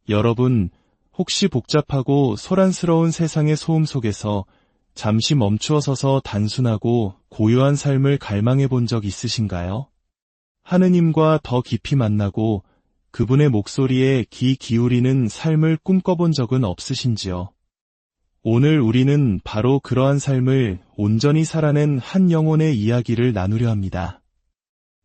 여러분, 혹시 복잡하고 소란스러운 세상의 소음 속에서 잠시 멈추어 서서 단순하고 고요한 삶을 갈망해 본 적 있으신가요? 하느님과 더 깊이 만나고 그분의 목소리에 귀 기울이는 삶을 꿈꿔본 적은 없으신지요? 오늘 우리는 바로 그러한 삶을 온전히 살아낸 한 영혼의 이야기를 나누려 합니다.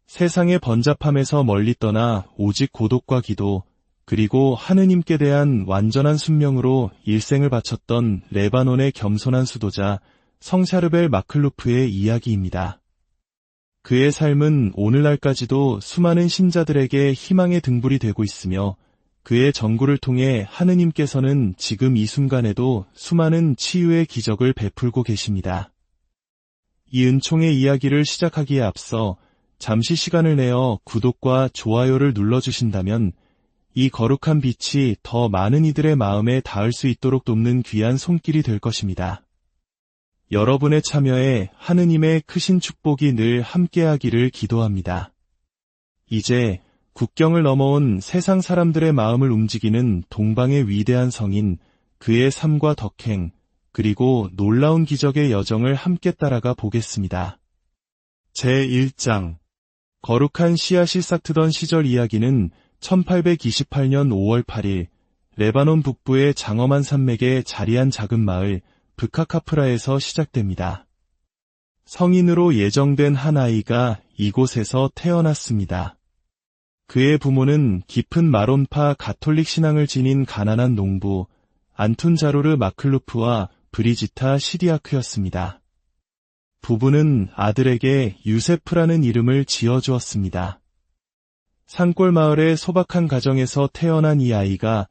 세상의 번잡함에서 멀리 떠나 오직 고독과 기도, 그리고 하느님께 대한 완전한 순명으로 일생을 바쳤던 레바논의 겸손한 수도자 성샤르벨 마클루프의 이야기입니다. 그의 삶은 오늘날까지도 수많은 신자들에게 희망의 등불이 되고 있으며 그의 전구를 통해 하느님께서는 지금 이 순간에도 수많은 치유의 기적을 베풀고 계십니다. 이 은총의 이야기를 시작하기에 앞서 잠시 시간을 내어 구독과 좋아요를 눌러주신다면 이 거룩한 빛이 더 많은 이들의 마음에 닿을 수 있도록 돕는 귀한 손길이 될 것입니다. 여러분의 참여에 하느님의 크신 축복이 늘 함께하기를 기도합니다. 이제 국경을 넘어온 세상 사람들의 마음을 움직이는 동방의 위대한 성인, 그의 삶과 덕행, 그리고 놀라운 기적의 여정을 함께 따라가 보겠습니다. 제1장 거룩한 씨앗이 싹트던 시절 이야기는 1828년 5월 8일 레바논 북부의 장엄한 산맥에 자리한 작은 마을 브카카프라에서 시작됩니다. 성인으로 예정된 한 아이가 이곳에서 태어났습니다. 그의 부모는 깊은 마론파 가톨릭 신앙을 지닌 가난한 농부 안툰 자로르 마클루프와 브리지타 시디아크였습니다. 부부는 아들에게 유세프라는 이름을 지어주었습니다. 산골 마을의 소박한 가정에서 태어난 이 아이가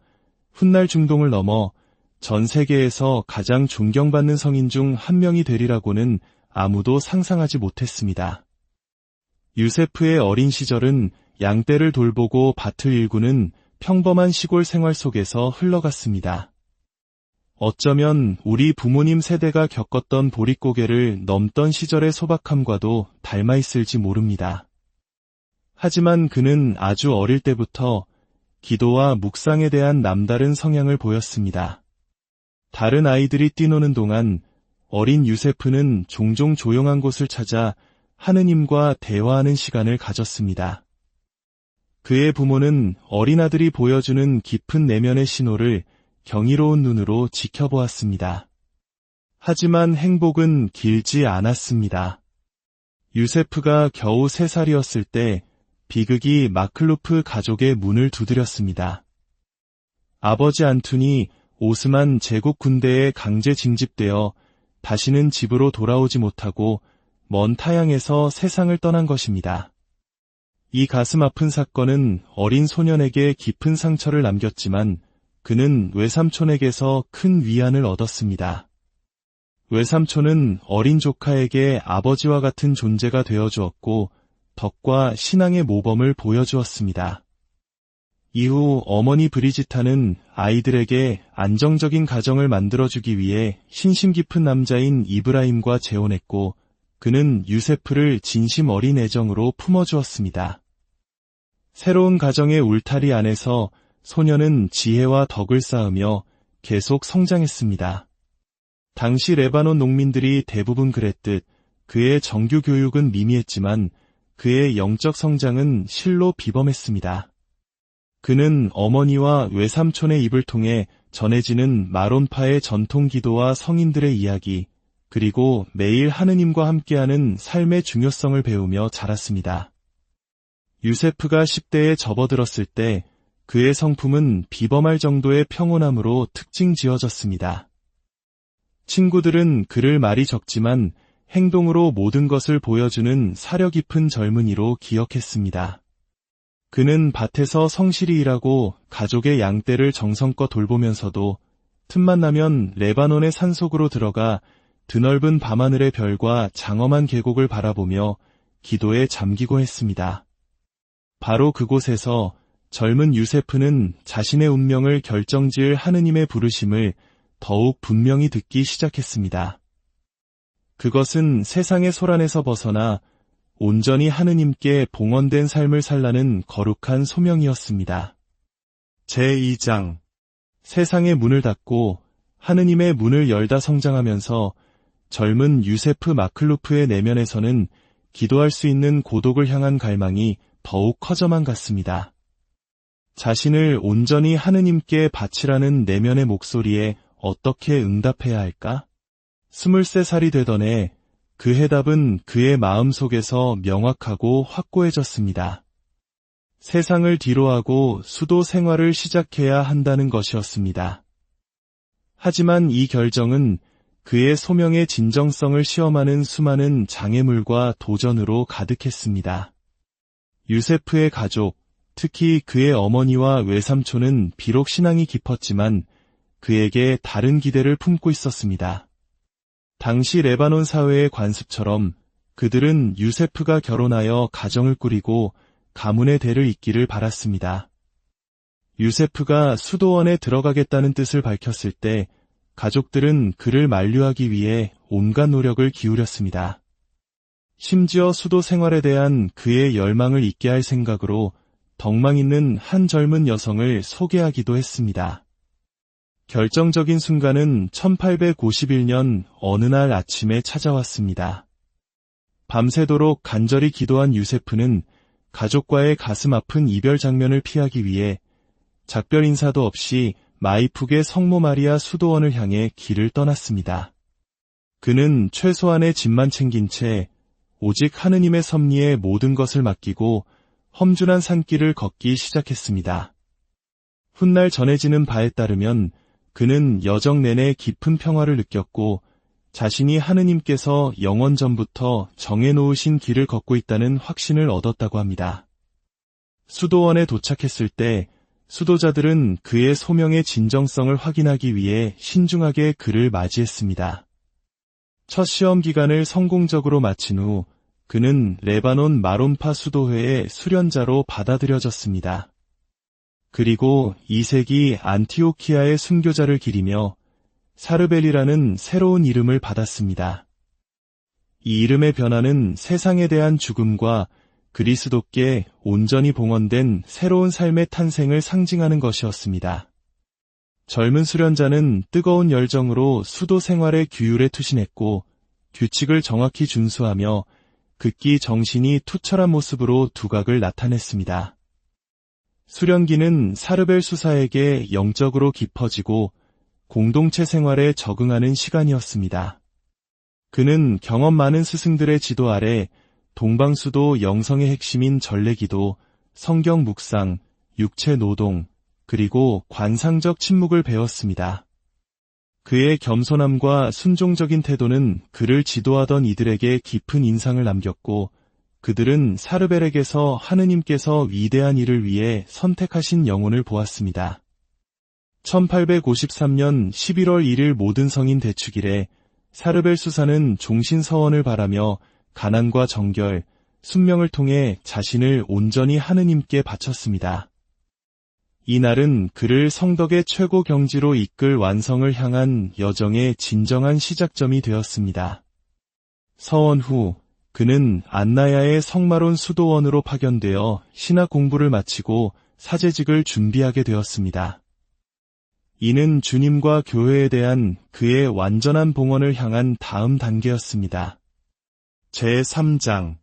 훗날 중동을 넘어 전 세계에서 가장 존경받는 성인 중 한 명이 되리라고는 아무도 상상하지 못했습니다. 유세프의 어린 시절은 양떼를 돌보고 밭을 일구는 평범한 시골 생활 속에서 흘러갔습니다. 어쩌면 우리 부모님 세대가 겪었던 보릿고개를 넘던 시절의 소박함과도 닮아 있을지 모릅니다. 하지만 그는 아주 어릴 때부터 기도와 묵상에 대한 남다른 성향을 보였습니다. 다른 아이들이 뛰노는 동안 어린 유세프는 종종 조용한 곳을 찾아 하느님과 대화하는 시간을 가졌습니다. 그의 부모는 어린 아들이 보여주는 깊은 내면의 신호를 경이로운 눈으로 지켜보았습니다. 하지만 행복은 길지 않았습니다. 유세프가 겨우 3살이었을 때 비극이 마클루프 가족의 문을 두드렸습니다. 아버지 안툰이 오스만 제국 군대에 강제 징집되어 다시는 집으로 돌아오지 못하고 먼 타양에서 세상을 떠난 것입니다. 이 가슴 아픈 사건은 어린 소년에게 깊은 상처를 남겼지만 그는 외삼촌에게서 큰 위안을 얻었습니다. 외삼촌은 어린 조카에게 아버지와 같은 존재가 되어주었고 덕과 신앙의 모범을 보여주었습니다. 이후 어머니 브리지타는 아이들에게 안정적인 가정을 만들어주기 위해 신심 깊은 남자인 이브라임과 재혼했고 그는 유세프를 진심 어린 애정으로 품어주었습니다. 새로운 가정의 울타리 안에서 소녀는 지혜와 덕을 쌓으며 계속 성장했습니다. 당시 레바논 농민들이 대부분 그랬듯 그의 정규 교육은 미미했지만 그의 영적 성장은 실로 비범했습니다. 그는 어머니와 외삼촌의 입을 통해 전해지는 마론파의 전통 기도와 성인들의 이야기, 그리고 매일 하느님과 함께하는 삶의 중요성을 배우며 자랐습니다. 유세프가 10대에 접어들었을 때 그의 성품은 비범할 정도의 평온함으로 특징 지어졌습니다. 친구들은 그를 말이 적지만 행동으로 모든 것을 보여주는 사려 깊은 젊은이로 기억했습니다. 그는 밭에서 성실히 일하고 가족의 양떼를 정성껏 돌보면서도 틈만 나면 레바논의 산속으로 들어가 드넓은 밤하늘의 별과 장엄한 계곡을 바라보며 기도에 잠기곤 했습니다. 바로 그곳에서 젊은 유세프는 자신의 운명을 결정지을 하느님의 부르심을 더욱 분명히 듣기 시작했습니다. 그것은 세상의 소란에서 벗어나 온전히 하느님께 봉헌된 삶을 살라는 거룩한 소명이었습니다. 제2장 세상의 문을 닫고 하느님의 문을 열다 성장하면서 젊은 유세프 마클루프의 내면에서는 기도할 수 있는 고독을 향한 갈망이 더욱 커져만 갔습니다. 자신을 온전히 하느님께 바치라는 내면의 목소리에 어떻게 응답해야 할까? 23살이 되던 해 그 해답은 그의 마음속에서 명확하고 확고해졌습니다. 세상을 뒤로하고 수도 생활을 시작해야 한다는 것이었습니다. 하지만 이 결정은 그의 소명의 진정성을 시험하는 수많은 장애물과 도전으로 가득했습니다. 유세프의 가족, 특히 그의 어머니와 외삼촌은 비록 신앙이 깊었지만 그에게 다른 기대를 품고 있었습니다. 당시 레바논 사회의 관습처럼 그들은 유세프가 결혼하여 가정을 꾸리고 가문의 대를 잇기를 바랐습니다. 유세프가 수도원에 들어가겠다는 뜻을 밝혔을 때 가족들은 그를 만류하기 위해 온갖 노력을 기울였습니다. 심지어 수도 생활에 대한 그의 열망을 잊게 할 생각으로 덕망 있는 한 젊은 여성을 소개하기도 했습니다. 결정적인 순간은 1851년 어느 날 아침에 찾아왔습니다. 밤새도록 간절히 기도한 유세프는 가족과의 가슴 아픈 이별 장면을 피하기 위해 작별 인사도 없이 마이푹의 성모 마리아 수도원을 향해 길을 떠났습니다. 그는 최소한의 짐만 챙긴 채 오직 하느님의 섭리에 모든 것을 맡기고 험준한 산길을 걷기 시작했습니다. 훗날 전해지는 바에 따르면 그는 여정 내내 깊은 평화를 느꼈고 자신이 하느님께서 영원 전부터 정해놓으신 길을 걷고 있다는 확신을 얻었다고 합니다. 수도원에 도착했을 때 수도자들은 그의 소명의 진정성을 확인하기 위해 신중하게 그를 맞이했습니다. 첫 시험 기간을 성공적으로 마친 후 그는 레바논 마론파 수도회의 수련자로 받아들여졌습니다. 그리고 2세기 안티오키아의 순교자를 기리며 사르벨이라는 새로운 이름을 받았습니다. 이 이름의 변화는 세상에 대한 죽음과 그리스도께 온전히 봉헌된 새로운 삶의 탄생을 상징하는 것이었습니다. 젊은 수련자는 뜨거운 열정으로 수도 생활의 규율에 투신했고 규칙을 정확히 준수하며 극기 정신이 투철한 모습으로 두각을 나타냈습니다. 수련기는 사르벨 수사에게 영적으로 깊어지고 공동체 생활에 적응하는 시간이었습니다. 그는 경험 많은 스승들의 지도 아래 동방수도 영성의 핵심인 전래기도, 성경 묵상, 육체 노동, 그리고 관상적 침묵을 배웠습니다. 그의 겸손함과 순종적인 태도는 그를 지도하던 이들에게 깊은 인상을 남겼고 그들은 사르벨에게서 하느님께서 위대한 일을 위해 선택하신 영혼을 보았습니다. 1853년 11월 1일 모든 성인 대축일에 사르벨 수사는 종신서원을 바라며 가난과 정결, 순명을 통해 자신을 온전히 하느님께 바쳤습니다. 이 날은 그를 성덕의 최고 경지로 이끌 완성을 향한 여정의 진정한 시작점이 되었습니다. 서원 후 그는 안나야의 성마론 수도원으로 파견되어 신학 공부를 마치고 사제직을 준비하게 되었습니다. 이는 주님과 교회에 대한 그의 완전한 봉헌을 향한 다음 단계였습니다. 제3장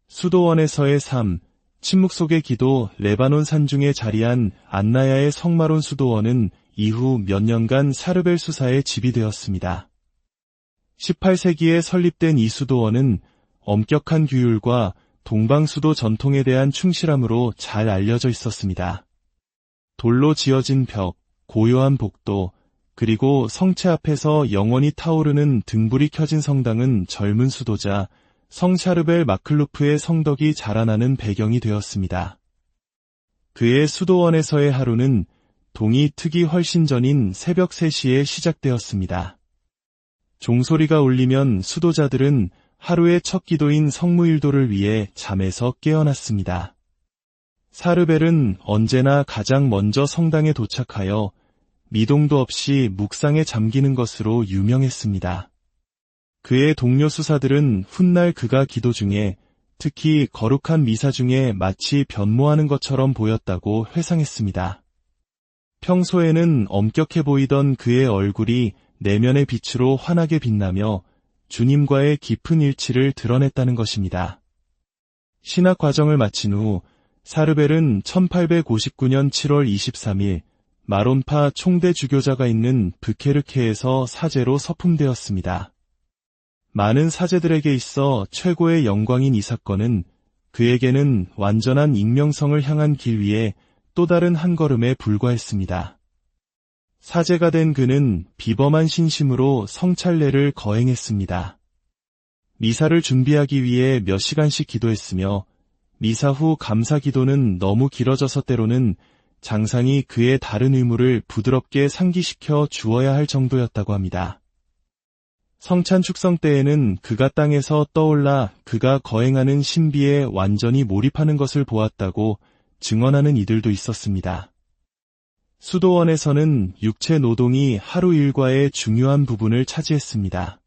수도원에서의 삶, 침묵 속의 기도. 레바논 산중에 자리한 안나야의 성마론 수도원은 이후 몇 년간 사르벨 수사의 집이 되었습니다. 18세기에 설립된 이 수도원은 엄격한 규율과 동방수도 전통에 대한 충실함으로 잘 알려져 있었습니다. 돌로 지어진 벽, 고요한 복도, 그리고 성체 앞에서 영원히 타오르는 등불이 켜진 성당은 젊은 수도자 성 샤르벨 마클루프의 성덕이 자라나는 배경이 되었습니다. 그의 수도원에서의 하루는 동이 트기 훨씬 전인 새벽 3시에 시작되었습니다. 종소리가 울리면 수도자들은 하루의 첫 기도인 성무일도를 위해 잠에서 깨어났습니다. 사르벨은 언제나 가장 먼저 성당에 도착하여 미동도 없이 묵상에 잠기는 것으로 유명했습니다. 그의 동료 수사들은 훗날 그가 기도 중에, 특히 거룩한 미사 중에 마치 변모하는 것처럼 보였다고 회상했습니다. 평소에는 엄격해 보이던 그의 얼굴이 내면의 빛으로 환하게 빛나며 주님과의 깊은 일치를 드러냈다는 것입니다. 신학 과정을 마친 후 사르벨은 1859년 7월 23일 마론파 총대 주교자가 있는 브케르케에서 사제로 서품되었습니다. 많은 사제들에게 있어 최고의 영광인 이 사건은 그에게는 완전한 익명성을 향한 길 위에 또 다른 한 걸음에 불과했습니다. 사제가 된 그는 비범한 신심으로 성찰례를 거행했습니다. 미사를 준비하기 위해 몇 시간씩 기도했으며 미사 후 감사 기도는 너무 길어져서 때로는 장상이 그의 다른 의무를 부드럽게 상기시켜 주어야 할 정도였다고 합니다. 성찬 축성 때에는 그가 땅에서 떠올라 그가 거행하는 신비에 완전히 몰입하는 것을 보았다고 증언하는 이들도 있었습니다. 수도원에서는 육체 노동이 하루 일과의 중요한 부분을 차지했습니다.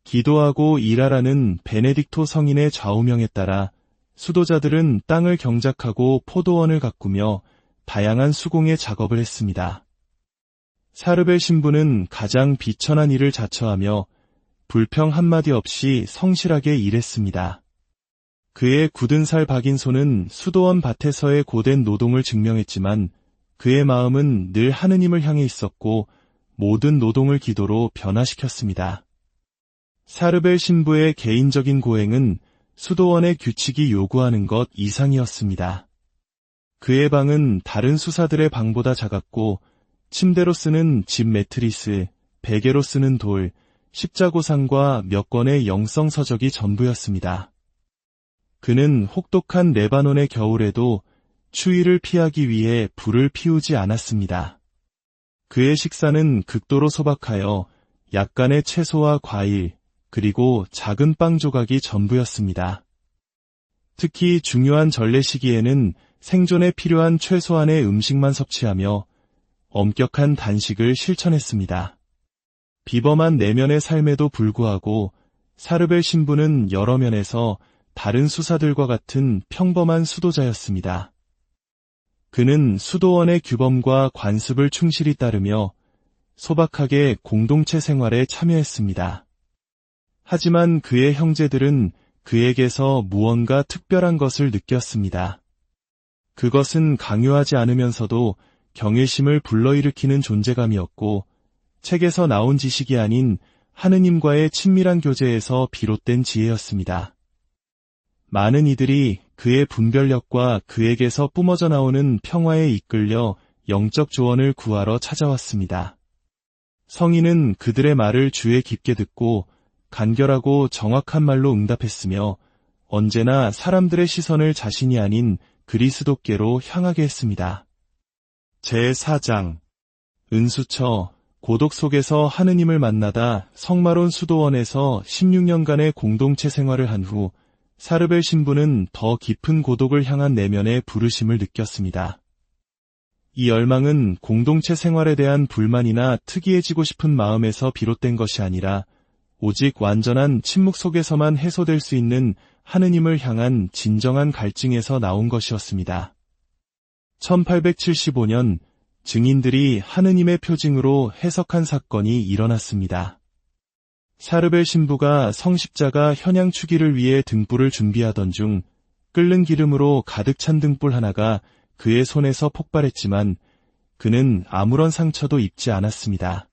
기도하고 일하라는 베네딕토 성인의 좌우명에 따라 수도자들은 땅을 경작하고 포도원을 가꾸며 다양한 수공예 작업을 했습니다. 사르벨 신부는 가장 비천한 일을 자처하며 불평 한마디 없이 성실하게 일했습니다. 그의 굳은 살 박인 손은 수도원 밭에서의 고된 노동을 증명했지만 그의 마음은 늘 하느님을 향해 있었고 모든 노동을 기도로 변화시켰습니다. 사르벨 신부의 개인적인 고행은 수도원의 규칙이 요구하는 것 이상이었습니다. 그의 방은 다른 수사들의 방보다 작았고 침대로 쓰는 집 매트리스, 베개로 쓰는 돌, 십자고상과 몇 권의 영성 서적이 전부였습니다. 그는 혹독한 레바논의 겨울에도 추위를 피하기 위해 불을 피우지 않았습니다. 그의 식사는 극도로 소박하여 약간의 채소와 과일, 그리고 작은 빵 조각이 전부였습니다. 특히 중요한 전례 시기에는 생존에 필요한 최소한의 음식만 섭취하며 엄격한 단식을 실천했습니다. 비범한 내면의 삶에도 불구하고 사르벨 신부는 여러 면에서 다른 수사들과 같은 평범한 수도자였습니다. 그는 수도원의 규범과 관습을 충실히 따르며 소박하게 공동체 생활에 참여했습니다. 하지만 그의 형제들은 그에게서 무언가 특별한 것을 느꼈습니다. 그것은 강요하지 않으면서도 경외심을 불러일으키는 존재감이었고 책에서 나온 지식이 아닌 하느님과의 친밀한 교제에서 비롯된 지혜였습니다. 많은 이들이 그의 분별력과 그에게서 뿜어져 나오는 평화에 이끌려 영적 조언을 구하러 찾아왔습니다. 성인은 그들의 말을 주에 깊게 듣고 간결하고 정확한 말로 응답했으며 언제나 사람들의 시선을 자신이 아닌 그리스도께로 향하게 했습니다. 제4장 은수처 고독 속에서 하느님을 만나다 성마론 수도원에서 16년간의 공동체 생활을 한 후 사르벨 신부는 더 깊은 고독을 향한 내면의 부르심을 느꼈습니다. 이 열망은 공동체 생활에 대한 불만이나 특이해지고 싶은 마음에서 비롯된 것이 아니라 오직 완전한 침묵 속에서만 해소될 수 있는 하느님을 향한 진정한 갈증에서 나온 것이었습니다. 1875년 증인들이 하느님의 표징으로 해석한 사건이 일어났습니다. 사르벨 신부가 성십자가 현양 추기를 위해 등불을 준비하던 중 끓는 기름으로 가득 찬 등불 하나가 그의 손에서 폭발했지만 그는 아무런 상처도 입지 않았습니다.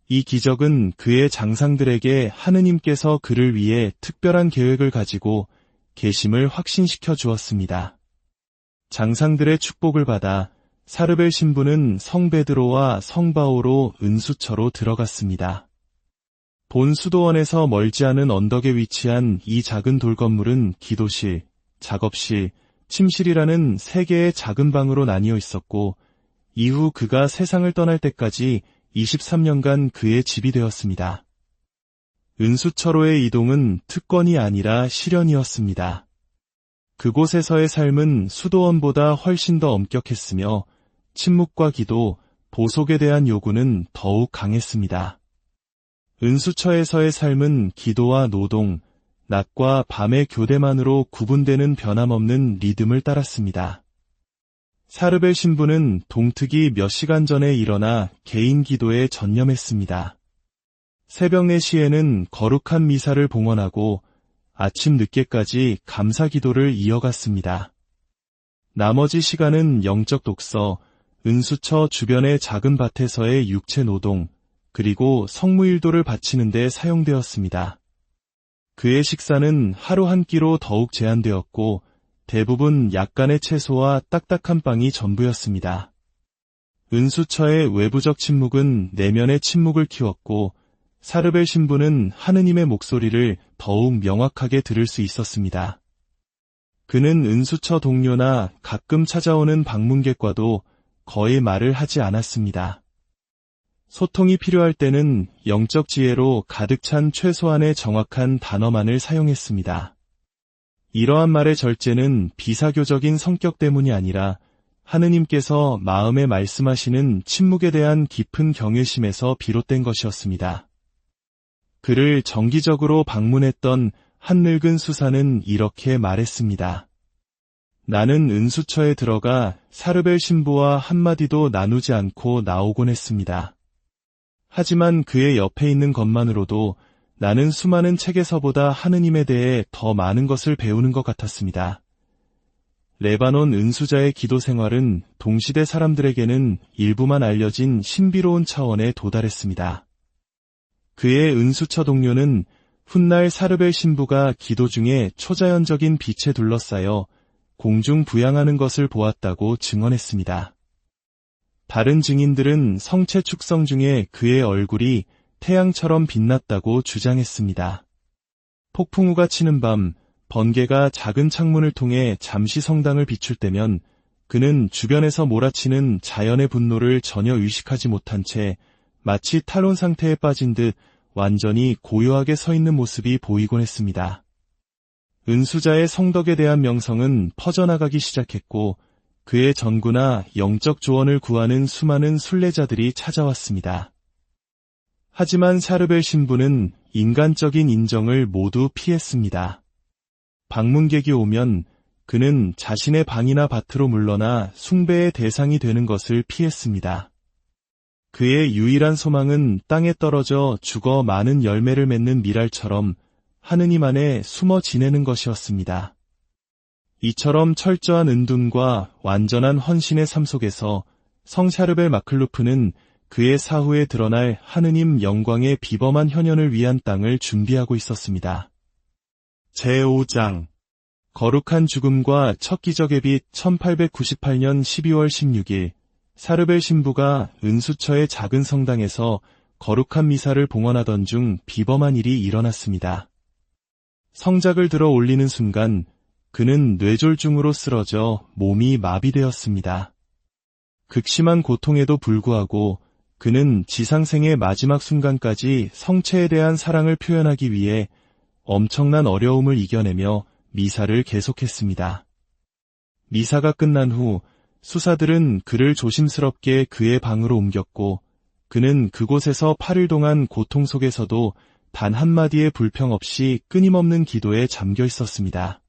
이 기적은 그의 장상들에게 하느님께서 그를 위해 특별한 계획을 가지고 계심을 확신시켜 주었습니다. 장상들의 축복을 받아 사르벨 신부는 성 베드로와 성 바오로 은수처로 들어갔습니다. 본 수도원에서 멀지 않은 언덕에 위치한 이 작은 돌 건물은 기도실, 작업실, 침실이라는 3개의 작은 방으로 나뉘어 있었고 이후 그가 세상을 떠날 때까지 23년간 그의 집이 되었습니다. 은수처로의 이동은 특권이 아니라 실현이었습니다. 그곳에서의 삶은 수도원보다 훨씬 더 엄격했으며 침묵과 기도, 보속에 대한 요구는 더욱 강했습니다. 은수처에서의 삶은 기도와 노동, 낮과 밤의 교대만으로 구분되는 변함없는 리듬을 따랐습니다. 사르벨 신부는 동특이 몇 시간 전에 일어나 개인 기도에 전념했습니다. 새벽 4시에는 거룩한 미사를 봉헌하고 아침 늦게까지 감사 기도를 이어갔습니다. 나머지 시간은 영적 독서, 은수처 주변의 작은 밭에서의 육체 노동, 그리고 성무일도를 바치는 데 사용되었습니다. 그의 식사는 하루 한 끼로 더욱 제한되었고 대부분 약간의 채소와 딱딱한 빵이 전부였습니다. 은수처의 외부적 침묵은 내면의 침묵을 키웠고 사르벨 신부는 하느님의 목소리를 더욱 명확하게 들을 수 있었습니다. 그는 은수처 동료나 가끔 찾아오는 방문객과도 거의 말을 하지 않았습니다. 소통이 필요할 때는 영적 지혜로 가득 찬 최소한의 정확한 단어만을 사용했습니다. 이러한 말의 절제는 비사교적인 성격 때문이 아니라 하느님께서 마음에 말씀하시는 침묵에 대한 깊은 경외심에서 비롯된 것이었습니다. 그를 정기적으로 방문했던 한 늙은 수사는 이렇게 말했습니다. 나는 은수처에 들어가 사르벨 신부와 한마디도 나누지 않고 나오곤 했습니다. 하지만 그의 옆에 있는 것만으로도 나는 수많은 책에서보다 하느님에 대해 더 많은 것을 배우는 것 같았습니다. 레바논 은수자의 기도 생활은 동시대 사람들에게는 일부만 알려진 신비로운 차원에 도달했습니다. 그의 은수처 동료는 훗날 사르벨 신부가 기도 중에 초자연적인 빛에 둘러싸여 공중 부양하는 것을 보았다고 증언했습니다. 다른 증인들은 성체 축성 중에 그의 얼굴이 태양처럼 빛났다고 주장했습니다. 폭풍우가 치는 밤, 번개가 작은 창문을 통해 잠시 성당을 비출 때면 그는 주변에서 몰아치는 자연의 분노를 전혀 의식하지 못한 채 마치 탈론 상태에 빠진 듯 완전히 고요하게 서 있는 모습이 보이곤 했습니다. 은수자의 성덕에 대한 명성은 퍼져나가기 시작했고 그의 전구나 영적 조언을 구하는 수많은 순례자들이 찾아왔습니다. 하지만 사르벨 신부는 인간적인 인정을 모두 피했습니다. 방문객이 오면 그는 자신의 방이나 밭으로 물러나 숭배의 대상이 되는 것을 피했습니다. 그의 유일한 소망은 땅에 떨어져 죽어 많은 열매를 맺는 밀알처럼 하느님 안에 숨어 지내는 것이었습니다. 이처럼 철저한 은둔과 완전한 헌신의 삶 속에서 성 샤르벨 마클루프는 그의 사후에 드러날 하느님 영광의 비범한 현현을 위한 땅을 준비하고 있었습니다. 제5장 거룩한 죽음과 첫 기적의 빛 1898년 12월 16일 사르벨 신부가 은수처의 작은 성당에서 거룩한 미사를 봉헌하던 중 비범한 일이 일어났습니다. 성작을 들어 올리는 순간 그는 뇌졸중으로 쓰러져 몸이 마비되었습니다. 극심한 고통에도 불구하고 그는 지상생의 마지막 순간까지 성체에 대한 사랑을 표현하기 위해 엄청난 어려움을 이겨내며 미사를 계속했습니다. 미사가 끝난 후 수사들은 그를 조심스럽게 그의 방으로 옮겼고 그는 그곳에서 8일 동안 고통 속에서도 단 한마디의 불평 없이 끊임없는 기도에 잠겨 있었습니다.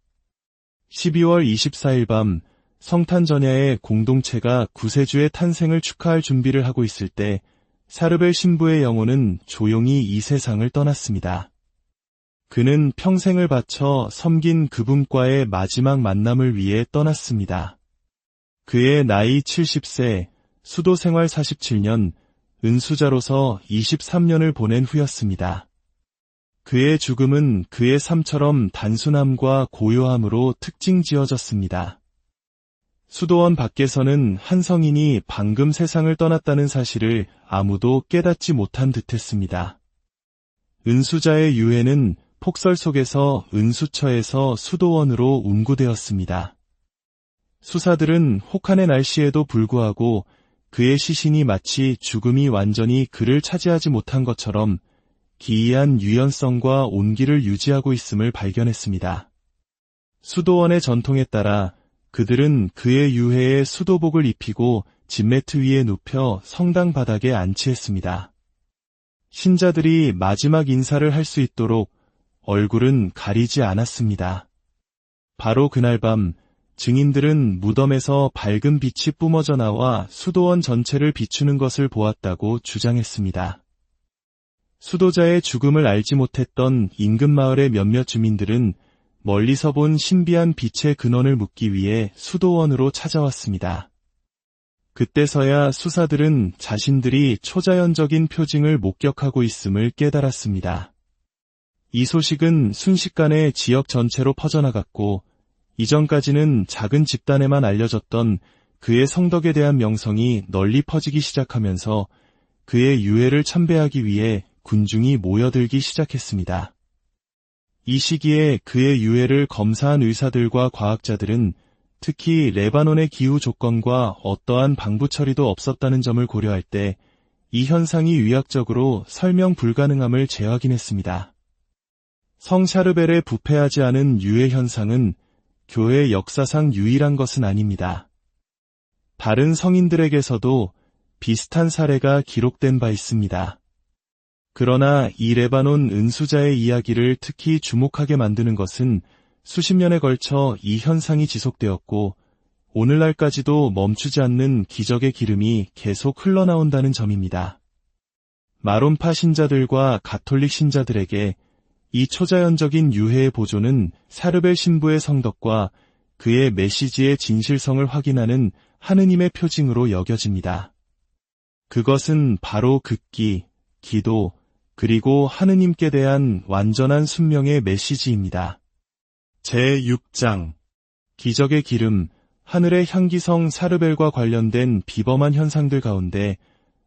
12월 24일 밤 성탄 전야의 공동체가 구세주의 탄생을 축하할 준비를 하고 있을 때 사르벨 신부의 영혼은 조용히 이 세상을 떠났습니다. 그는 평생을 바쳐 섬긴 그분과의 마지막 만남을 위해 떠났습니다. 그의 나이 70세, 수도 생활 47년, 은수자로서 23년을 보낸 후였습니다. 그의 죽음은 그의 삶처럼 단순함과 고요함으로 특징 지어졌습니다. 수도원 밖에서는 한 성인이 방금 세상을 떠났다는 사실을 아무도 깨닫지 못한 듯했습니다. 은수자의 유해는 폭설 속에서 은수처에서 수도원으로 운구되었습니다. 수사들은 혹한의 날씨에도 불구하고 그의 시신이 마치 죽음이 완전히 그를 차지하지 못한 것처럼 기이한 유연성과 온기를 유지하고 있음을 발견했습니다. 수도원의 전통에 따라 그들은 그의 유해에 수도복을 입히고 집매트 위에 눕혀 성당 바닥에 안치했습니다. 신자들이 마지막 인사를 할 수 있도록 얼굴은 가리지 않았습니다. 바로 그날 밤 증인들은 무덤에서 밝은 빛이 뿜어져 나와 수도원 전체를 비추는 것을 보았다고 주장했습니다. 수도자의 죽음을 알지 못했던 인근 마을의 몇몇 주민들은 멀리서 본 신비한 빛의 근원을 묻기 위해 수도원으로 찾아왔습니다. 그때서야 수사들은 자신들이 초자연적인 표징을 목격하고 있음을 깨달았습니다. 이 소식은 순식간에 지역 전체로 퍼져나갔고 이전까지는 작은 집단에만 알려졌던 그의 성덕에 대한 명성이 널리 퍼지기 시작하면서 그의 유해를 참배하기 위해 군중이 모여들기 시작했습니다. 이 시기에 그의 유해를 검사한 의사들과 과학자들은 특히 레바논의 기후 조건과 어떠한 방부 처리도 없었다는 점을 고려할 때 이 현상이 의학적으로 설명 불가능함을 재확인했습니다. 성 샤르벨의 부패하지 않은 유해 현상은 교회 역사상 유일한 것은 아닙니다. 다른 성인들에게서도 비슷한 사례가 기록된 바 있습니다. 그러나 이 레바논 은수자의 이야기를 특히 주목하게 만드는 것은 수십 년에 걸쳐 이 현상이 지속되었고 오늘날까지도 멈추지 않는 기적의 기름이 계속 흘러나온다는 점입니다. 마론파 신자들과 가톨릭 신자들에게 이 초자연적인 유해의 보존은 샤르벨 신부의 성덕과 그의 메시지의 진실성을 확인하는 하느님의 표징으로 여겨집니다. 그것은 바로 극기, 기도, 그리고 하느님께 대한 완전한 순명의 메시지입니다. 제6장 기적의 기름, 하늘의 향기성 샤르벨과 관련된 비범한 현상들 가운데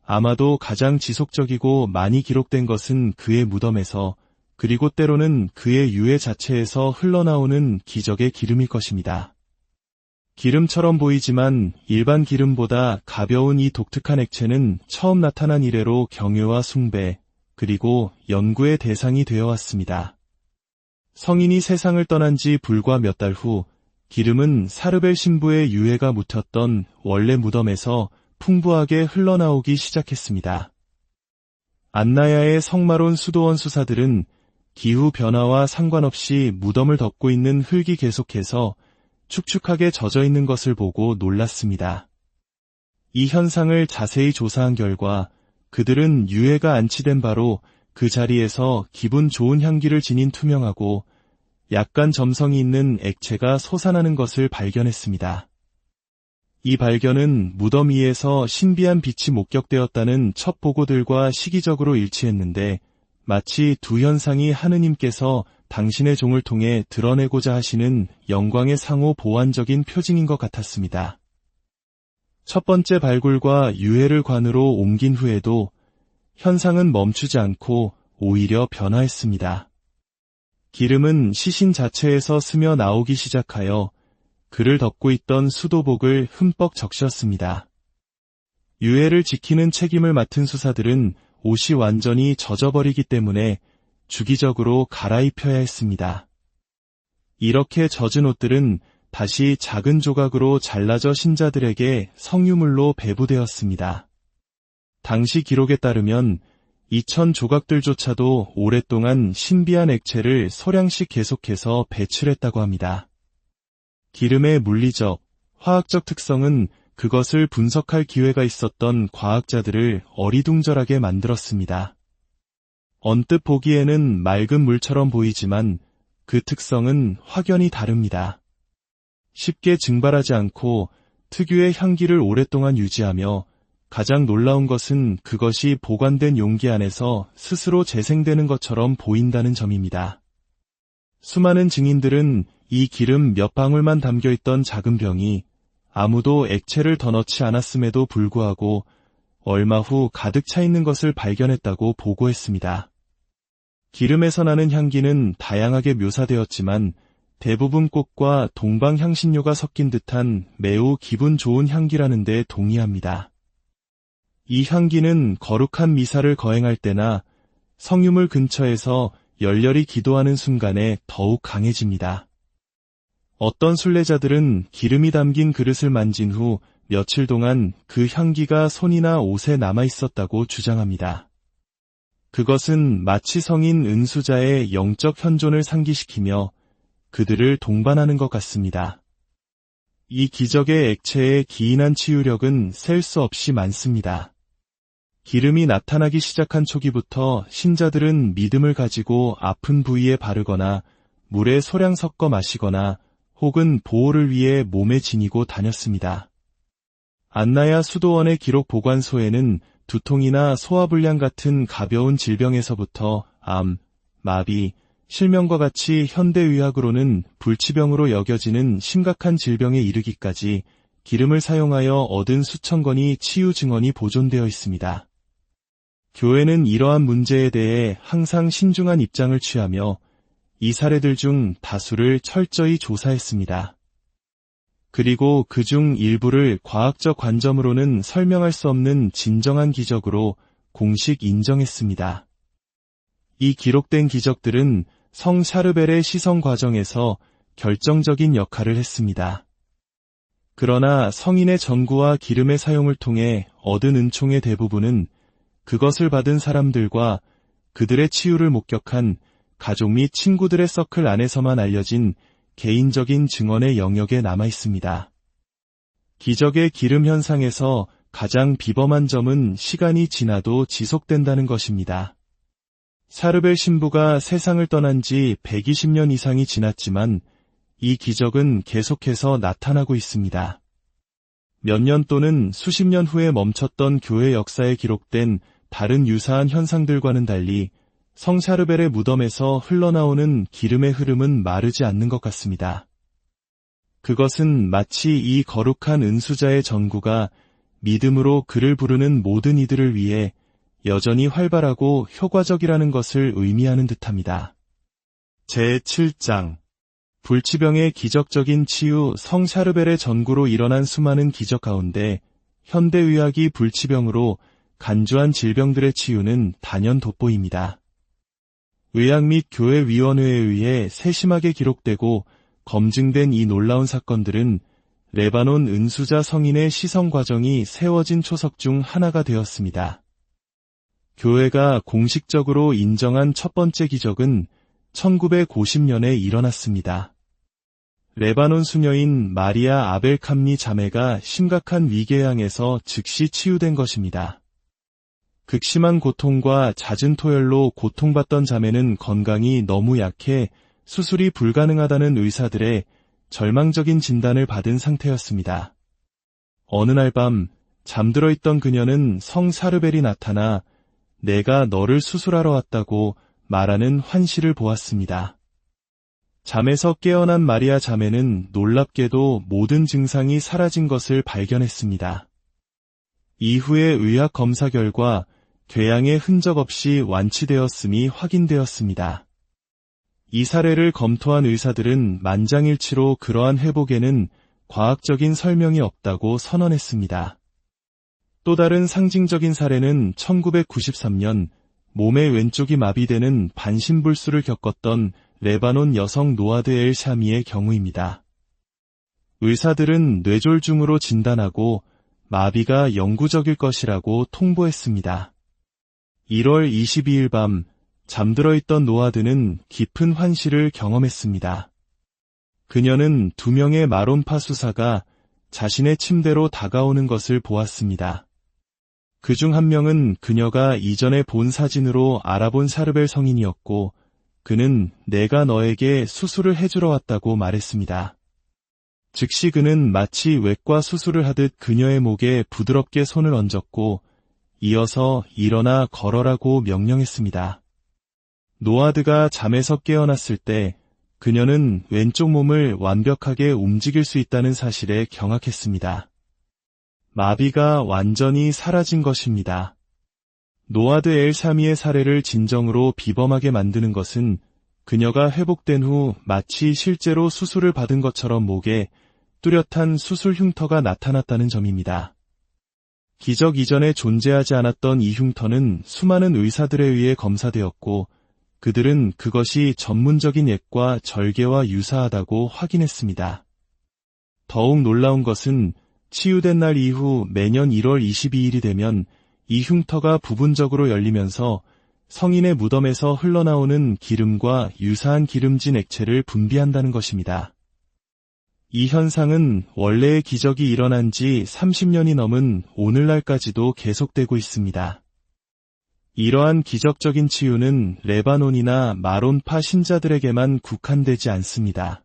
아마도 가장 지속적이고 많이 기록된 것은 그의 무덤에서 그리고 때로는 그의 유해 자체에서 흘러나오는 기적의 기름일 것입니다. 기름처럼 보이지만 일반 기름보다 가벼운 이 독특한 액체는 처음 나타난 이래로 경외와 숭배, 그리고 연구의 대상이 되어 왔습니다. 성인이 세상을 떠난 지 불과 몇 달 후 기름은 샤르벨 신부의 유해가 묻혔던 원래 무덤에서 풍부하게 흘러나오기 시작했습니다. 안나야의 성마론 수도원 수사들은 기후 변화와 상관없이 무덤을 덮고 있는 흙이 계속해서 축축하게 젖어 있는 것을 보고 놀랐습니다. 이 현상을 자세히 조사한 결과 그들은 유해가 안치된 바로 그 자리에서 기분 좋은 향기를 지닌 투명하고 약간 점성이 있는 액체가 솟아나는 것을 발견했습니다. 이 발견은 무덤 위에서 신비한 빛이 목격되었다는 첫 보고들과 시기적으로 일치했는데 마치 두 현상이 하느님께서 당신의 종을 통해 드러내고자 하시는 영광의 상호 보완적인 표징인 것 같았습니다. 첫 번째 발굴과 유해를 관으로 옮긴 후에도 현상은 멈추지 않고 오히려 변화했습니다. 기름은 시신 자체에서 스며 나오기 시작하여 그를 덮고 있던 수도복을 흠뻑 적셨습니다. 유해를 지키는 책임을 맡은 수사들은 옷이 완전히 젖어버리기 때문에 주기적으로 갈아입혀야 했습니다. 이렇게 젖은 옷들은 다시 작은 조각으로 잘라져 신자들에게 성유물로 배부되었습니다. 당시 기록에 따르면 2,000 조각들조차도 오랫동안 신비한 액체를 소량씩 계속해서 배출했다고 합니다. 기름의 물리적, 화학적 특성은 그것을 분석할 기회가 있었던 과학자들을 어리둥절하게 만들었습니다. 언뜻 보기에는 맑은 물처럼 보이지만 그 특성은 확연히 다릅니다. 쉽게 증발하지 않고 특유의 향기를 오랫동안 유지하며 가장 놀라운 것은 그것이 보관된 용기 안에서 스스로 재생되는 것처럼 보인다는 점입니다. 수많은 증인들은 이 기름 몇 방울만 담겨있던 작은 병이 아무도 액체를 더 넣지 않았음에도 불구하고 얼마 후 가득 차 있는 것을 발견했다고 보고했습니다. 기름에서 나는 향기는 다양하게 묘사되었지만 대부분 꽃과 동방향신료가 섞인 듯한 매우 기분 좋은 향기라는 데 동의합니다. 이 향기는 거룩한 미사를 거행할 때나 성유물 근처에서 열렬히 기도하는 순간에 더욱 강해집니다. 어떤 순례자들은 기름이 담긴 그릇을 만진 후 며칠 동안 그 향기가 손이나 옷에 남아 있었다고 주장합니다. 그것은 마치 성인 은수자의 영적 현존을 상기시키며 그들을 동반하는 것 같습니다. 이 기적의 액체의 기인한 치유력은 셀 수 없이 많습니다. 기름이 나타나기 시작한 초기부터 신자들은 믿음을 가지고 아픈 부위에 바르거나 물에 소량 섞어 마시거나 혹은 보호를 위해 몸에 지니고 다녔습니다. 안나야 수도원의 기록 보관소에는 두통이나 소화불량 같은 가벼운 질병에서부터 암, 마비, 실명과 같이 현대의학으로는 불치병으로 여겨지는 심각한 질병에 이르기까지 기름을 사용하여 얻은 수천 건의 치유 증언이 보존되어 있습니다. 교회는 이러한 문제에 대해 항상 신중한 입장을 취하며 이 사례들 중 다수를 철저히 조사했습니다. 그리고 그중 일부를 과학적 관점으로는 설명할 수 없는 진정한 기적으로 공식 인정했습니다. 이 기록된 기적들은 성 샤르벨의 시성 과정에서 결정적인 역할을 했습니다. 그러나 성인의 전구와 기름의 사용을 통해 얻은 은총의 대부분은 그것을 받은 사람들과 그들의 치유를 목격한 가족 및 친구들의 서클 안에서만 알려진 개인적인 증언의 영역에 남아 있습니다. 기적의 기름 현상에서 가장 비범한 점은 시간이 지나도 지속된다는 것입니다. 샤르벨 신부가 세상을 떠난 지 120년 이상이 지났지만 이 기적은 계속해서 나타나고 있습니다. 몇 년 또는 수십 년 후에 멈췄던 교회 역사에 기록된 다른 유사한 현상들과는 달리 성 샤르벨의 무덤에서 흘러나오는 기름의 흐름은 마르지 않는 것 같습니다. 그것은 마치 이 거룩한 은수자의 전구가 믿음으로 그를 부르는 모든 이들을 위해 여전히 활발하고 효과적이라는 것을 의미하는 듯합니다. 제7장 불치병의 기적적인 치유. 성 샤르벨의 전구로 일어난 수많은 기적 가운데 현대의학이 불치병으로 간주한 질병들의 치유는 단연 돋보입니다. 의학 및 교회위원회에 의해 세심하게 기록되고 검증된 이 놀라운 사건들은 레바논 은수자 성인의 시성 과정이 세워진 초석 중 하나가 되었습니다. 교회가 공식적으로 인정한 첫 번째 기적은 1950년에 일어났습니다. 레바논 수녀인 마리아 아벨캄니 자매가 심각한 위궤양에서 즉시 치유된 것입니다. 극심한 고통과 잦은 토열로 고통받던 자매는 건강이 너무 약해 수술이 불가능하다는 의사들의 절망적인 진단을 받은 상태였습니다. 어느 날 밤 잠들어 있던 그녀는 성 샤르벨이 나타나 내가 너를 수술하러 왔다고 말하는 환시를 보았습니다. 잠에서 깨어난 마리아 자매는 놀랍게도 모든 증상이 사라진 것을 발견했습니다. 이후의 의학 검사 결과 궤양의 흔적 없이 완치되었음이 확인되었습니다. 이 사례를 검토한 의사들은 만장일치로 그러한 회복에는 과학적인 설명이 없다고 선언했습니다. 또 다른 상징적인 사례는 1993년 몸의 왼쪽이 마비되는 반신불수를 겪었던 레바논 여성 노아드 엘 샤미의 경우입니다. 의사들은 뇌졸중으로 진단하고 마비가 영구적일 것이라고 통보했습니다. 1월 22일 밤 잠들어 있던 노아드는 깊은 환시를 경험했습니다. 그녀는 2명의 마론파 수사가 자신의 침대로 다가오는 것을 보았습니다. 그중 한 명은 그녀가 이전에 본 사진으로 알아본 샤르벨 성인이었고 그는 내가 너에게 수술을 해주러 왔다고 말했습니다. 즉시 그는 마치 외과 수술을 하듯 그녀의 목에 부드럽게 손을 얹었고 이어서 일어나 걸어라고 명령했습니다. 노아드가 잠에서 깨어났을 때 그녀는 왼쪽 몸을 완벽하게 움직일 수 있다는 사실에 경악했습니다. 마비가 완전히 사라진 것입니다. 노아드 엘 샤미의 사례를 진정으로 비범하게 만드는 것은 그녀가 회복된 후 마치 실제로 수술을 받은 것처럼 목에 뚜렷한 수술 흉터가 나타났다는 점입니다. 기적 이전에 존재하지 않았던 이 흉터는 수많은 의사들에 의해 검사되었고 그들은 그것이 전문적인 예과 절개와 유사하다고 확인했습니다. 더욱 놀라운 것은 치유된 날 이후 매년 1월 22일이 되면 이 흉터가 부분적으로 열리면서 성인의 무덤에서 흘러나오는 기름과 유사한 기름진 액체를 분비한다는 것입니다. 이 현상은 원래의 기적이 일어난 지 30년이 넘은 오늘날까지도 계속되고 있습니다. 이러한 기적적인 치유는 레바논이나 마론파 신자들에게만 국한되지 않습니다.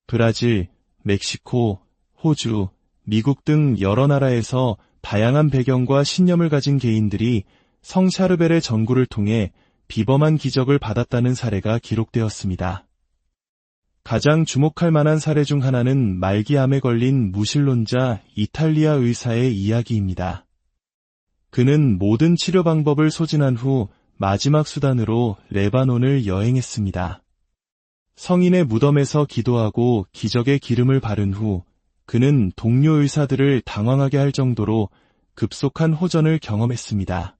브라질, 멕시코, 호주, 미국 등 여러 나라에서 다양한 배경과 신념을 가진 개인들이 성 샤르벨의 전구를 통해 비범한 기적을 받았다는 사례가 기록되었습니다. 가장 주목할 만한 사례 중 하나는 말기암에 걸린 무신론자 이탈리아 의사의 이야기입니다. 그는 모든 치료 방법을 소진한 후 마지막 수단으로 레바논을 여행했습니다. 성인의 무덤에서 기도하고 기적의 기름을 바른 후 그는 동료 의사들을 당황하게 할 정도로 급속한 호전을 경험했습니다.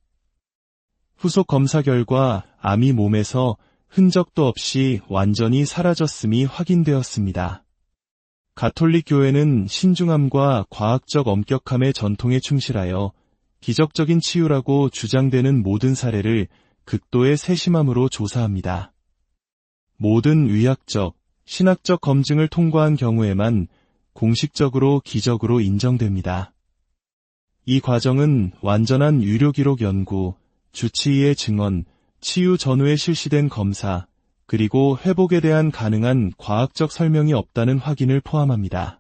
후속 검사 결과 암이 몸에서 흔적도 없이 완전히 사라졌음이 확인되었습니다. 가톨릭 교회는 신중함과 과학적 엄격함의 전통에 충실하여 기적적인 치유라고 주장되는 모든 사례를 극도의 세심함으로 조사합니다. 모든 의학적, 신학적 검증을 통과한 경우에만 공식적으로 기적으로 인정됩니다. 이 과정은 완전한 의료기록 연구, 주치의의 증언, 치유 전후에 실시된 검사, 그리고 회복에 대한 가능한 과학적 설명이 없다는 확인을 포함합니다.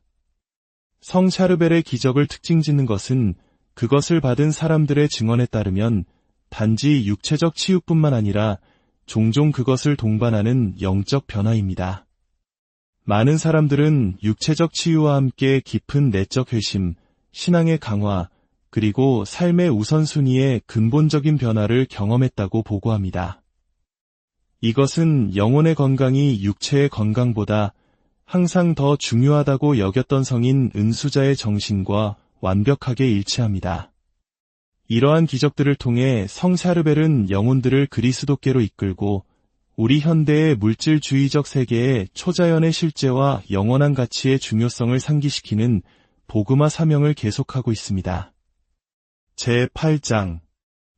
성 샤르벨의 기적을 특징 짓는 것은 그것을 받은 사람들의 증언에 따르면 단지 육체적 치유뿐만 아니라 종종 그것을 동반하는 영적 변화입니다. 많은 사람들은 육체적 치유와 함께 깊은 내적 회심, 신앙의 강화, 그리고 삶의 우선순위의 근본적인 변화를 경험했다고 보고합니다. 이것은 영혼의 건강이 육체의 건강보다 항상 더 중요하다고 여겼던 성인 은수자의 정신과 완벽하게 일치합니다. 이러한 기적들을 통해 성 샤르벨은 영혼들을 그리스도께로 이끌고 우리 현대의 물질주의적 세계의 초자연의 실제와 영원한 가치의 중요성을 상기시키는 복음화 사명을 계속하고 있습니다. 제8장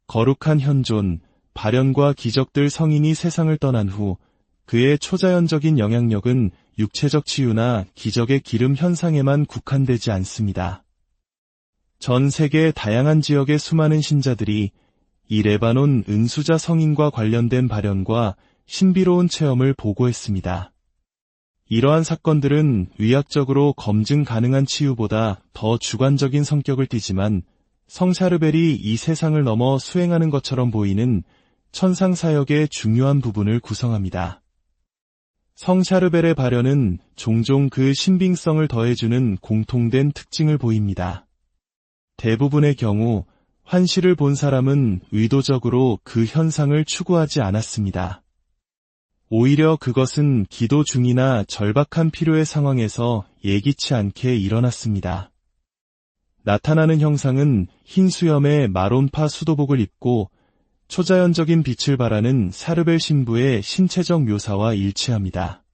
거룩한 현존, 발현과 기적들. 성인이 세상을 떠난 후 그의 초자연적인 영향력은 육체적 치유나 기적의 기름 현상에만 국한되지 않습니다. 전 세계의 다양한 지역의 수많은 신자들이 이 레바논 은수자 성인과 관련된 발현과 신비로운 체험을 보고했습니다. 이러한 사건들은 의학적으로 검증 가능한 치유보다 더 주관적인 성격을 띠지만 성 샤르벨이 이 세상을 넘어 수행하는 것처럼 보이는 천상사역의 중요한 부분을 구성합니다. 성 샤르벨의 발현은 종종 그 신빙성을 더해주는 공통된 특징을 보입니다. 대부분의 경우 환시를 본 사람은 의도적으로 그 현상을 추구하지 않았습니다. 오히려 그것은 기도 중이나 절박한 필요의 상황에서 예기치 않게 일어났습니다. 나타나는 형상은 흰 수염에 마론파 수도복을 입고 초자연적인 빛을 발하는 샤르벨 신부의 신체적 묘사와 일치합니다.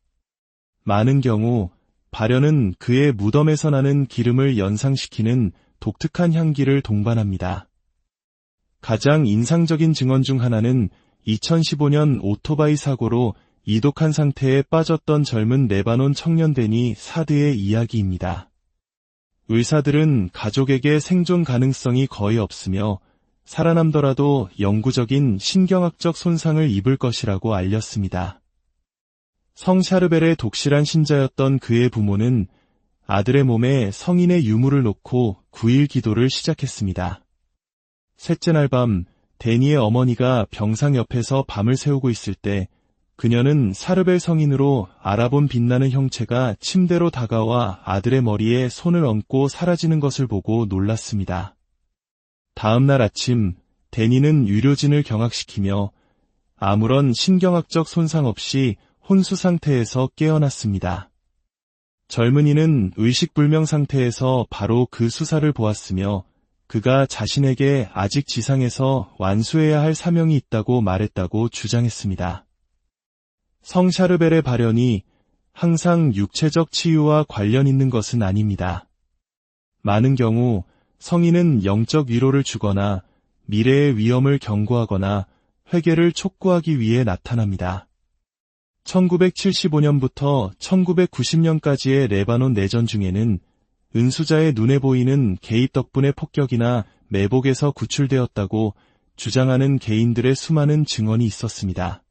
많은 경우 발현은 그의 무덤에서 나는 기름을 연상시키는 독특한 향기를 동반합니다. 가장 인상적인 증언 중 하나는 2015년 오토바이 사고로 이독한 상태에 빠졌던 젊은 레바논 청년 데니 사드의 이야기입니다. 의사들은 가족에게 생존 가능성이 거의 없으며 살아남더라도 영구적인 신경학적 손상을 입을 것이라고 알렸습니다. 성 샤르벨의 독실한 신자였던 그의 부모는 아들의 몸에 성인의 유물을 놓고 9일 기도를 시작했습니다. 셋째 날 밤 데니의 어머니가 병상 옆에서 밤을 새우고 있을 때 그녀는 샤르벨 성인으로 알아본 빛나는 형체가 침대로 다가와 아들의 머리에 손을 얹고 사라지는 것을 보고 놀랐습니다. 다음 날 아침 데니는 의료진을 경악시키며 아무런 신경학적 손상 없이 혼수 상태에서 깨어났습니다. 젊은이는 의식불명 상태에서 바로 그 수사를 보았으며 그가 자신에게 아직 지상에서 완수해야 할 사명이 있다고 말했다고 주장했습니다. 성 샤르벨의 발현이 항상 육체적 치유와 관련 있는 것은 아닙니다. 많은 경우 성인은 영적 위로를 주거나 미래의 위험을 경고하거나 회개를 촉구하기 위해 나타납니다. 1975년부터 1990년까지의 레바논 내전 중에는 은수자의 눈에 보이는 개입 덕분에 폭격이나 매복에서 구출되었다고 주장하는 개인들의 수많은 증언이 있었습니다.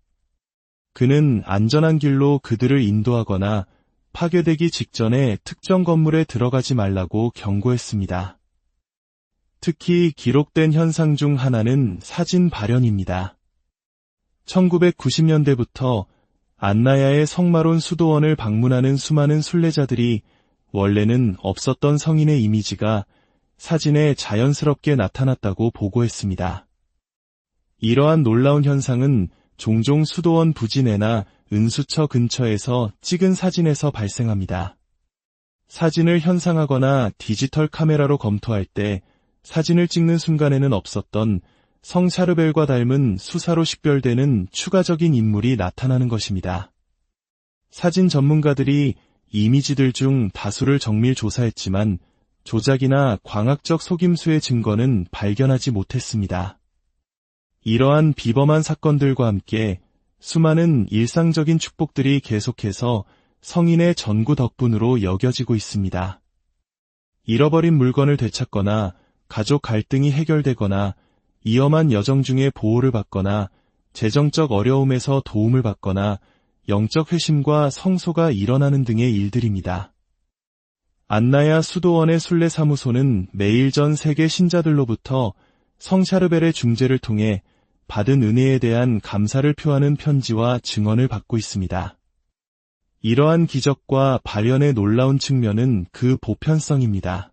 그는 안전한 길로 그들을 인도하거나 파괴되기 직전에 특정 건물에 들어가지 말라고 경고했습니다. 특히 기록된 현상 중 하나는 사진 발현입니다. 1990년대부터 안나야의 성마론 수도원을 방문하는 수많은 순례자들이 원래는 없었던 성인의 이미지가 사진에 자연스럽게 나타났다고 보고했습니다. 이러한 놀라운 현상은 종종 수도원 부지 내나 은수처 근처에서 찍은 사진에서 발생합니다. 사진을 현상하거나 디지털 카메라로 검토할 때 사진을 찍는 순간에는 없었던 성 샤르벨과 닮은 수사로 식별되는 추가적인 인물이 나타나는 것입니다. 사진 전문가들이 이미지들 중 다수를 정밀 조사했지만 조작이나 광학적 속임수의 증거는 발견하지 못했습니다. 이러한 비범한 사건들과 함께 수많은 일상적인 축복들이 계속해서 성인의 전구 덕분으로 여겨지고 있습니다. 잃어버린 물건을 되찾거나 가족 갈등이 해결되거나 위험한 여정 중에 보호를 받거나 재정적 어려움에서 도움을 받거나 영적 회심과 성소가 일어나는 등의 일들입니다. 안나야 수도원의 순례사무소는 매일 전 세계 신자들로부터 성 샤르벨의 중재를 통해 받은 은혜에 대한 감사를 표하는 편지와 증언을 받고 있습니다. 이러한 기적과 발현의 놀라운 측면은 그 보편성입니다.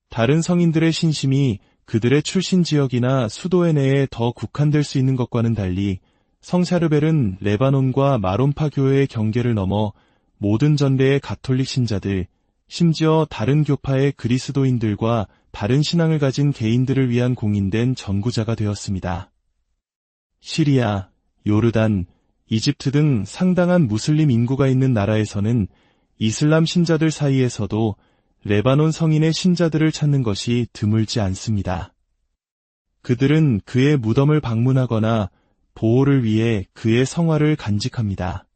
다른 성인들의 신심이 그들의 출신 지역이나 수도회 내에 더 국한될 수 있는 것과는 달리 성 샤르벨은 레바논과 마론파 교회의 경계를 넘어 모든 전대의 가톨릭 신자들, 심지어 다른 교파의 그리스도인들과 다른 신앙을 가진 개인들을 위한 공인된 전구자가 되었습니다. 시리아, 요르단, 이집트 등 상당한 무슬림 인구가 있는 나라에서는 이슬람 신자들 사이에서도 레바논 성인의 신자들을 찾는 것이 드물지 않습니다. 그들은 그의 무덤을 방문하거나 보호를 위해 그의 성화를 간직합니다.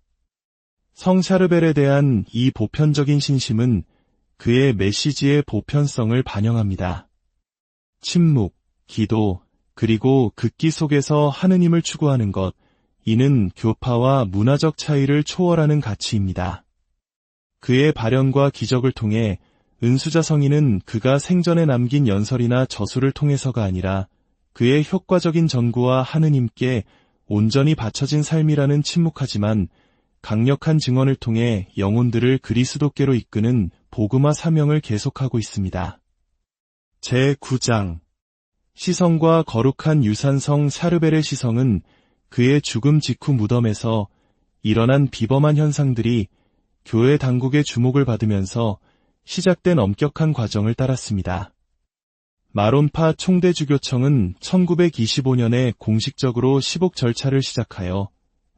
성 샤르벨에 대한 이 보편적인 신심은 그의 메시지의 보편성을 반영합니다. 침묵, 기도, 그리고 극기 속에서 하느님을 추구하는 것, 이는 교파와 문화적 차이를 초월하는 가치입니다. 그의 발현과 기적을 통해 은수자 성인은 그가 생전에 남긴 연설이나 저수를 통해서가 아니라 그의 효과적인 전구와 하느님께 온전히 바쳐진 삶이라는 침묵하지만 강력한 증언을 통해 영혼들을 그리스도께로 이끄는 복음화 사명을 계속하고 있습니다. 제9장 시성과 거룩한 유산성 샤르벨의 시성은 그의 죽음 직후 무덤에서 일어난 비범한 현상들이 교회 당국의 주목을 받으면서 시작된 엄격한 과정을 따랐습니다. 마론파 총대주교청은 1925년에 공식적으로 시복 절차를 시작하여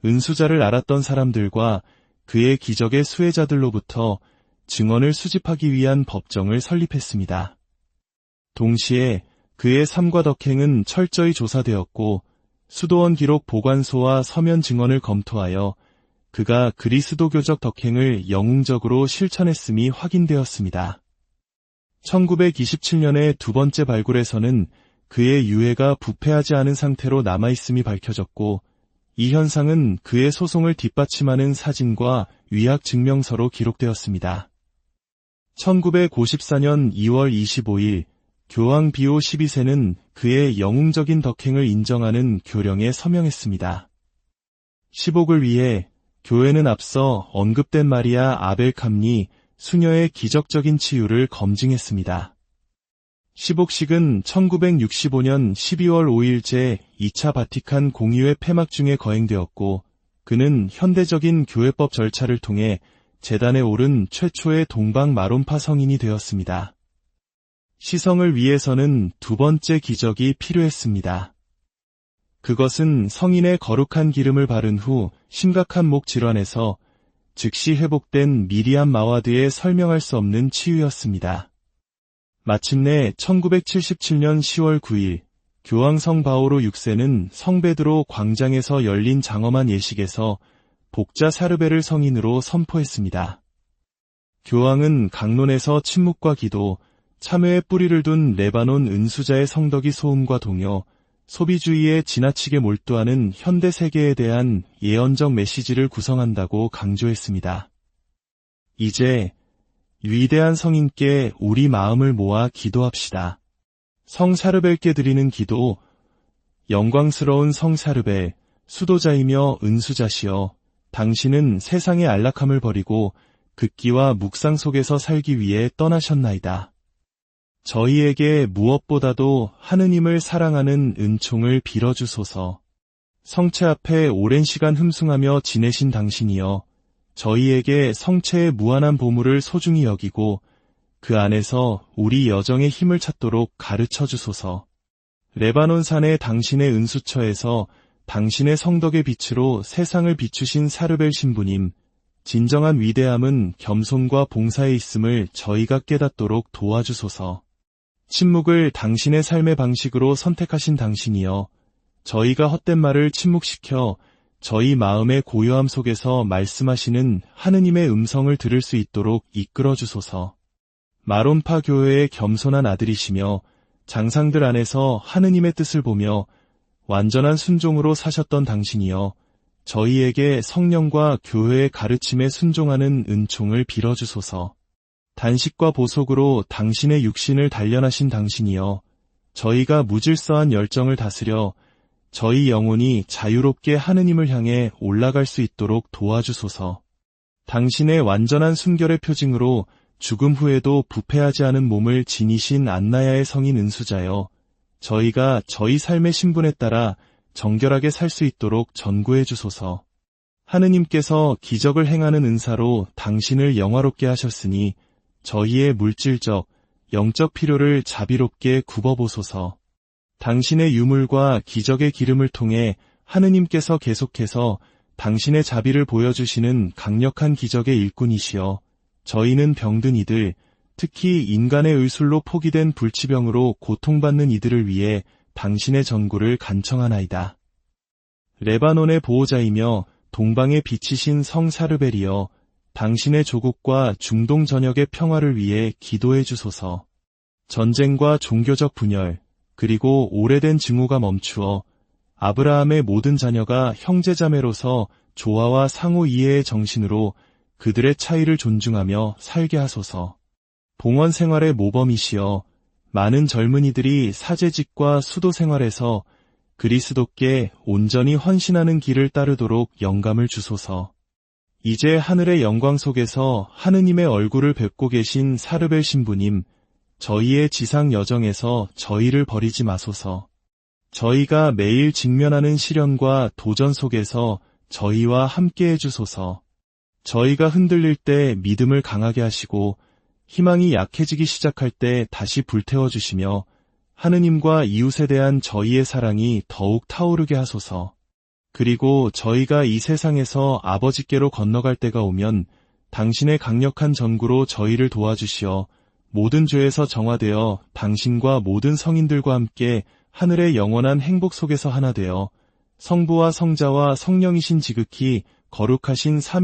은수자를 알았던 사람들과 그의 기적의 수혜자들로부터 증언을 수집하기 위한 법정을 설립했습니다. 동시에 그의 삶과 덕행은 철저히 조사되었고 수도원 기록 보관소와 서면 증언을 검토하여 그가 그리스도교적 덕행을 영웅적으로 실천했음이 확인되었습니다. 1927년의 두 번째 발굴에서는 그의 유해가 부패하지 않은 상태로 남아있음이 밝혀졌고 이 현상은 그의 소송을 뒷받침하는 사진과 위약 증명서로 기록되었습니다. 1954년 2월 25일 교황 비오 12세는 그의 영웅적인 덕행을 인정하는 교령에 서명했습니다. 시복을 위해 교회는 앞서 언급된 마리아 아벨캄니 수녀의 기적적인 치유를 검증했습니다. 시복식은 1965년 12월 5일째 2차 바티칸 공의회 폐막 중에 거행되었고 그는 현대적인 교회법 절차를 통해 제단에 오른 최초의 동방 마론파 성인이 되었습니다. 시성을 위해서는 두 번째 기적이 필요했습니다. 그것은 성인의 거룩한 기름을 바른 후 심각한 목 질환에서 즉시 회복된 미리암 마와드의 설명할 수 없는 치유였습니다. 마침내 1977년 10월 9일 교황 성 바오로 6세는 성 베드로 광장에서 열린 장엄한 예식에서 복자 사르벨을 성인으로 선포했습니다. 교황은 강론에서 침묵과 기도, 참회에 뿌리를 둔 레바논 은수자의 성덕이 소음과 동요, 소비주의에 지나치게 몰두하는 현대 세계에 대한 예언적 메시지를 구성한다고 강조했습니다. 이제 위대한 성인께 우리 마음을 모아 기도합시다. 성 사르벨께 드리는 기도. 영광스러운 성 사르벨, 수도자이며 은수자시여, 당신은 세상의 안락함을 버리고 극기와 묵상 속에서 살기 위해 떠나셨나이다. 저희에게 무엇보다도 하느님을 사랑하는 은총을 빌어주소서. 성체 앞에 오랜 시간 흠숭하며 지내신 당신이여, 저희에게 성체의 무한한 보물을 소중히 여기고 그 안에서 우리 여정의 힘을 찾도록 가르쳐 주소서. 레바논 산의 당신의 은수처에서 당신의 성덕의 빛으로 세상을 비추신 사르벨 신부님, 진정한 위대함은 겸손과 봉사에 있음을 저희가 깨닫도록 도와주소서. 침묵을 당신의 삶의 방식으로 선택하신 당신이여, 저희가 헛된 말을 침묵시켜 저희 마음의 고요함 속에서 말씀하시는 하느님의 음성을 들을 수 있도록 이끌어 주소서. 마론파 교회의 겸손한 아들이시며 장상들 안에서 하느님의 뜻을 보며 완전한 순종으로 사셨던 당신이여, 저희에게 성령과 교회의 가르침에 순종하는 은총을 빌어주소서. 단식과 보속으로 당신의 육신을 단련하신 당신이여, 저희가 무질서한 열정을 다스려 저희 영혼이 자유롭게 하느님을 향해 올라갈 수 있도록 도와주소서. 당신의 완전한 순결의 표징으로 죽음 후에도 부패하지 않은 몸을 지니신 안나야의 성인 은수자여, 저희가 저희 삶의 신분에 따라 정결하게 살 수 있도록 전구해 주소서. 하느님께서 기적을 행하는 은사로 당신을 영화롭게 하셨으니 저희의 물질적, 영적 필요를 자비롭게 굽어보소서. 당신의 유물과 기적의 기름을 통해 하느님께서 계속해서 당신의 자비를 보여주시는 강력한 기적의 일꾼이시여, 저희는 병든 이들, 특히 인간의 의술로 포기된 불치병으로 고통받는 이들을 위해 당신의 전구를 간청하나이다. 레바논의 보호자이며 동방의 빛이신 성 사르벨이여, 당신의 조국과 중동 전역의 평화를 위해 기도해 주소서. 전쟁과 종교적 분열, 그리고 오래된 증오가 멈추어 아브라함의 모든 자녀가 형제자매로서 조화와 상호 이해의 정신으로 그들의 차이를 존중하며 살게 하소서. 봉헌 생활의 모범이시여, 많은 젊은이들이 사제직과 수도 생활에서 그리스도께 온전히 헌신하는 길을 따르도록 영감을 주소서. 이제 하늘의 영광 속에서 하느님의 얼굴을 뵙고 계신 사르벨 신부님, 저희의 지상 여정에서 저희를 버리지 마소서. 저희가 매일 직면하는 시련과 도전 속에서 저희와 함께 해주소서. 저희가 흔들릴 때 믿음을 강하게 하시고 희망이 약해지기 시작할 때 다시 불태워주시며 하느님과 이웃에 대한 저희의 사랑이 더욱 타오르게 하소서. 그리고 저희가 이 세상에서 아버지께로 건너갈 때가 오면 당신의 강력한 전구로 저희를 도와주시어 모든 죄에서 정화되어 당신과 모든 성인들과 함께 하늘의 영원한 행복 속에서 하나 되어 성부와 성자와 성령이신 지극히 거룩하신 삼